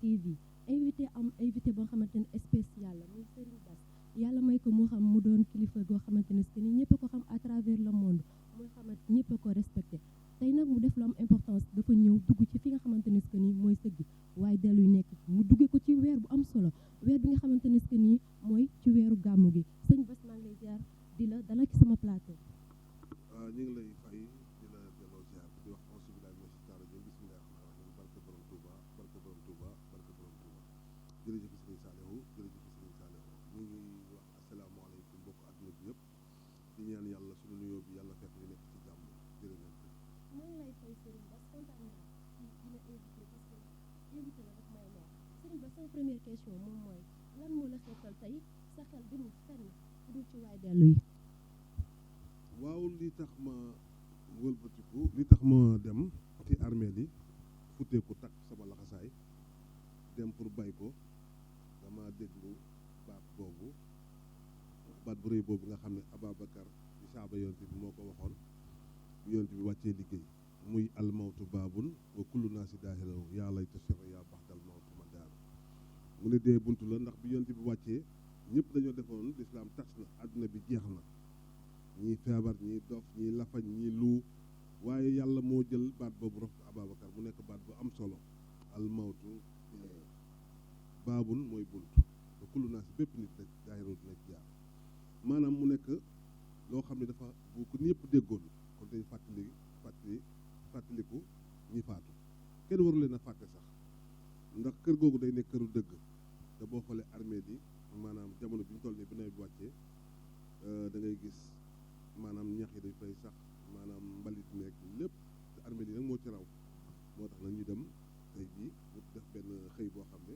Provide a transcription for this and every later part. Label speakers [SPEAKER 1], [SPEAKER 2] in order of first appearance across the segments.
[SPEAKER 1] TV invité boo xamante ne spécial la muy Serigne Bass yàlla may ko mu xam mu doon kilifa goo xamante ne que ni ñëpp a ko xam à travers le monde muy xamante ñëpp a ko respecté tey nag mu def lu am importance dafa ñëw dugg ci fi nga xamante ne que ni mooy sëgg waaye delluy nekk mu duggee ko ci weer bu am solo weer bi nga xamante ne que ni mooy ci weeru gàmmu gi sëñ Bass maa ngi lay ziar di la dalal ci sama plateau.
[SPEAKER 2] ñu ngi lay fay di la delloo ziar di wax auzu billaahi mina shaytaani rajiim bismillaahi rahmaani rahiim barke borom Touba barke borom Touba barke borom Touba jërëjëf Serigne Saliou jërëjëf Serigne Saliou ñu ngi wax asalaamaaleykum mbokk àdduna bi yëpp di ñaan yàlla suñu nuyoo bi yàlla fekk ñu nekk ci jàmm jërë ngeen jëf.
[SPEAKER 1] maa ngi lay fay Serigne Bass kontaan naa ci la invité parce que invité la daf may neex Serigne Bass sama première question moom mooy lan moo la xeetal tey sa xel demul fenn fu dul ci waay dellu yi.
[SPEAKER 2] waaw li tax ma wëlbatiku li tax ma dem ci armeel yi futteeku takk sama laxasaay dem pour bay ko dama déglu baat boobu baat bu rëy boobu nga xam ne Ababacar di saaba yonent bi moo ko waxoon bu yonent bi wàccee liggéey muy almawtu baabun wa kullu naasi daahirahu yaa layta sirra yaa baxdal mawtu ma daaru mu ne dee buntu la ndax bi yonent bi wàccee ñëpp dañoo defoon lislaam tas na àdduna bi jeex na ñii feebar ñii dof ñii lafañ ñii luu waaye yàlla moo jël baat boobu rof Ababacar mu nekk baat bu am solo almawtu baabun mooy bunt ba kullu naa si bépp nit rek daayiroo dina ci jaar maanaam mu nekk loo xam ne dafa bu ko ñëpp déggoon kon dañ fàttaliku ñi faatu kenn waru leen a fàtte sax ndax kër googu day nekk këru dëgg te boo xoolee armée bi maanaam jamono bi ñu toll nii bi nawet bi wàccee da ngay gis maanaam ñax yi dañ fay sax maanaam mbalit nekk lépp te armée yi nag moo ci raw moo tax nag ñu dem tey jii mu def benn xëy boo xam ne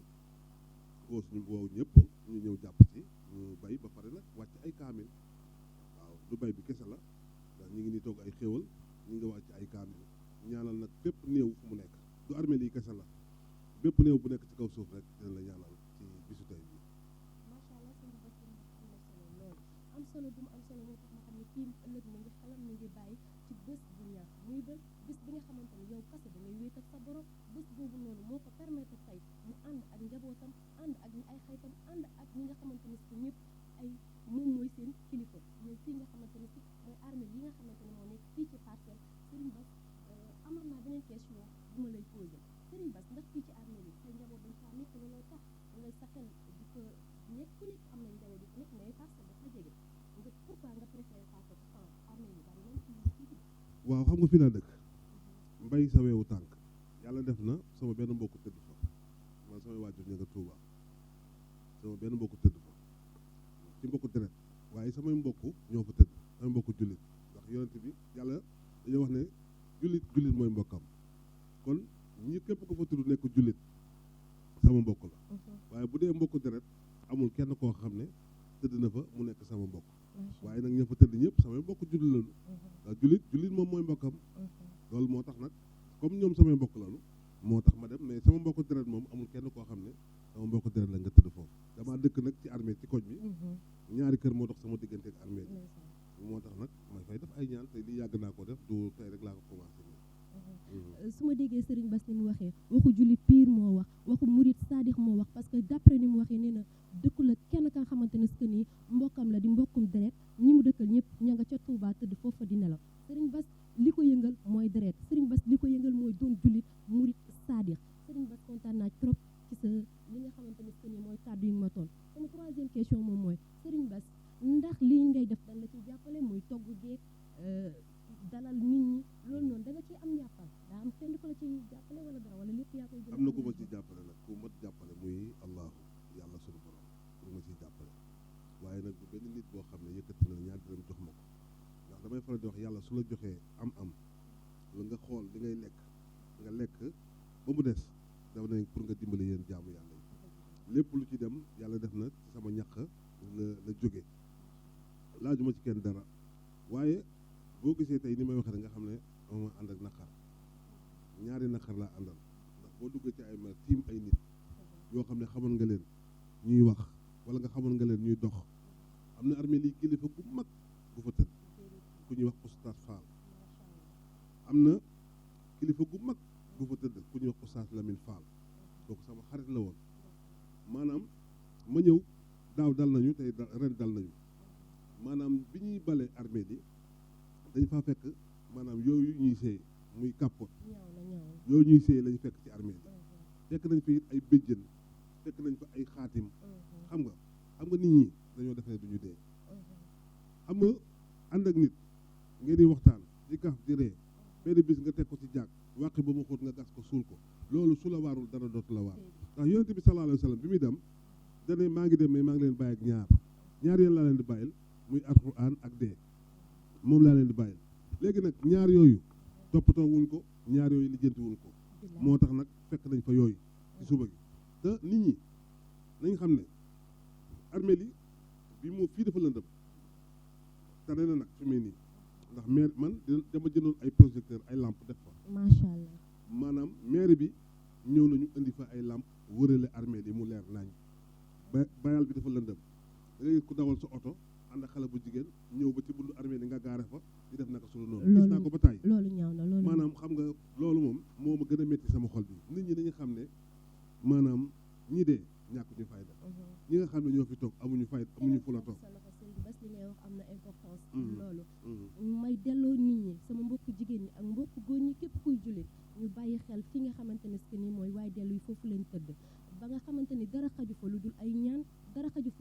[SPEAKER 2] woo suñu woow ñëpp ñu ñëw jàpp ci ñu bay ba pare nag wàcc ay kaamil waaw du bay bi kese la ndax ñu ngi ni toog ay xéwal ñu ngi wàcc ay kaamil ñaanal nag bépp néew fu mu nekk du armée yi kese la bépp néew bu nekk ci kaw suuf rek dina la ñaanal ci bisu tey bi
[SPEAKER 1] macha allah sëñ Bass am na solo lool am solo bu mu am solo moo tax ma xam ne kii ëllëg mi ngi xelam mi ngi bàyyi ci bés bu ñaax muy bés bi nga xamante ni yow kase da ngay wéet ak sa borom bés boobu noonu moo ko permettre tey mu ànd ak njabootam ànd ak ñi ay xaytam ànd ak ñi nga xamante ni si ñëpp ay moom mooy seen kilifa mooy fii nga xamante ni si mooy armée yi nga xamante ne moo nekk fii ci Parcelles Serigne Bass amoon naa beneen question bu ma lay posé Serigne Bass ndax fii ci armée yi say njaboot dañ faa nekk looloo tax ngay sa xel di ko nekk ku nekk am na njaboot di ko nekk mais Parcelles dafa jege nga pourquoi nga préféré Parcelles sans armée yi bari nañ ci
[SPEAKER 2] waaw xam nga fi laa dëkk mbay sa weewu tànk yàlla def na sama benn mbokk tëdd fa man samay waajur ña nga Tuuba sama benn mbokk tëdd fa ci mbokku deret waaye samay mbokk ñoo fa tëdd samay mbokk jullit ndax yonent bi yàlla dañoo wax ne jullit mooy mbokkam kon ñi képp ko fa tudd nekk jullit sama mbokk la waaye bu dee mbokku deret amul kenn koo xam ne tëdd na fa mu nekk sama mbokk waaye nag ña fa tëdd ñëpp samay mbokk jullit lañu ndax jullit moom mooy mbokkam loolu moo tax nag comme ñoom samay mbokk lañu moo tax ma dem mais sama mbokk deret moom amul kenn koo xam ne sama mbokk deret la nga tëdd foofu damaa dëkk nag ci armée ci koñ bi ñaari kër moo dox sama diggante ak armée bi moo tax nag may fay def ay ñaan te li yàgg naa ko def du tey rek laa ko commencé
[SPEAKER 1] su ma déggee Serigne Bass ni mu waxee waxu jullit pire moo wax waxu murit sadix moo wax parce que d'après ni mu waxee nee na dëkku la kenn ka nga xamante ne que ni mbokkam la di mbokkum deret ñi mu dëkkal ñëpp ña nga ca Touba tëdd foofa di nelaw Serigne Bass li ko yëngal mooy deret Serigne Bass li ko yëngal mooy doon jullit murit sadix Serigne Bass kontaan naa trop ci sa li nga xamante ne que ni mooy kàddu yi ma toon sama troisième question moom mooy Serigne Bass ndax lii ngay def dañ la ci jàppale muy togg geeg dalal nit ñi loolu noonu da nga ciy am njàppal daa am kenn ko la ciy jàppale wala dara wala lépp yaa koy jël
[SPEAKER 2] am na ku ma ciy jàppale nag ku mat jàppale muy allahu yàlla sunu borom ku ma ciy jàppale waaye nag bu benn nit boo xam ne yëkkati na ñaar dërëm jox ma ko ndax damay faral di wax yàlla su la joxee am la nga xool li ngay lekk nga lekk ba mu des dafa ne pour nga dimbale yéen jaamu yàlla yi lépp lu ci dem yàlla def na ci sama ñàq la jóge laajuma ci kenn dara waaye boo gisee tey ni may waxee nga xam ne dama ànd ak naqar ñaari naqar laa àndal ndax boo duggee ci ay mar tiim ay nit yoo xam ne xamoon nga leen ñuy wax wala nga xamoon nga leen ñuy dox am na armée lii kilifa gu mag gu fa tëdd ku ñuy wax Oustaz Fall am na kilifa gu mag gu fa tëdd ku ñuy wax Oustaz Lamine Fall kooku sama xarit métti la woon maanaam ma ñëw daaw dal nañu tey ren dal nañu maanaam bi ñuy bale armée yi dañ faa fekk maanaam yooyu ñuy seey muy capote yooyu ñuy seey lañu fekk ci armée yi fekk nañ fi it ay béjjën fekk nañ fa ay xaatim xam nga nit ñi dañoo def ne duñu dee xam nga ànd ak nit ngeen di waxtaan di kaf di ree benn bis nga teg ko ci jàkk wàqi ba mu xóot nga gas ko suul ko loolu su la waarul dara dootu la waar ndax yonente bi sallallahu alayhi wa sallam bi muy dem dane maa ngi dem mais maa ngi leen bàyyi ak ñaar yéen laa leen di bàyyil muy alxuraan ak dee moom laa leen di bàyyil léegi nag ñaar yooyu toppatoo wuñ ko ñaar yooyu lijjanti wuñ ko moo tax nag fekk nañ fa yooyu ci suba gi te nit ñi nañ xam ne armée li bi moo fii dafa lëndëm tane na nag fi muy nii ndax maire man dama jëndoon ay projecteur ay lampe def fa
[SPEAKER 1] macha allah
[SPEAKER 2] maanaam maire bi ñëw nañu indi fa ay lampe wërale armée li mu leer nañ bayal bi dafa lëndëm da ngay ku dawal sa oto ànd ak xale bu jigéen ñëw ba ci buntu armée li nga gaare fa di def naka sulu noonu gis naa ko ba tàyyi
[SPEAKER 1] loolu ñaaw na loolu
[SPEAKER 2] maanaam xam nga loolu moom moo ma gën a métti sama xol bi nit ñi dañu xam ne maanaam ñi dee ñàkk ñu fayda ñi nga xam ne ñoo fi toog amuñu fayda amuñu fu la toog
[SPEAKER 1] bas li ngay wax am na importance loolu may delloo nit ñi sama mbokku jigéen ñi ak mbokku góor ñi képp kuy jullit ñu bàyyi xel fi nga xamante ne ni mooy waaye dellu yi foofu lañ tëdd ba nga xamante ni dara xaju fa lu dul ay ñaan dara xaju fa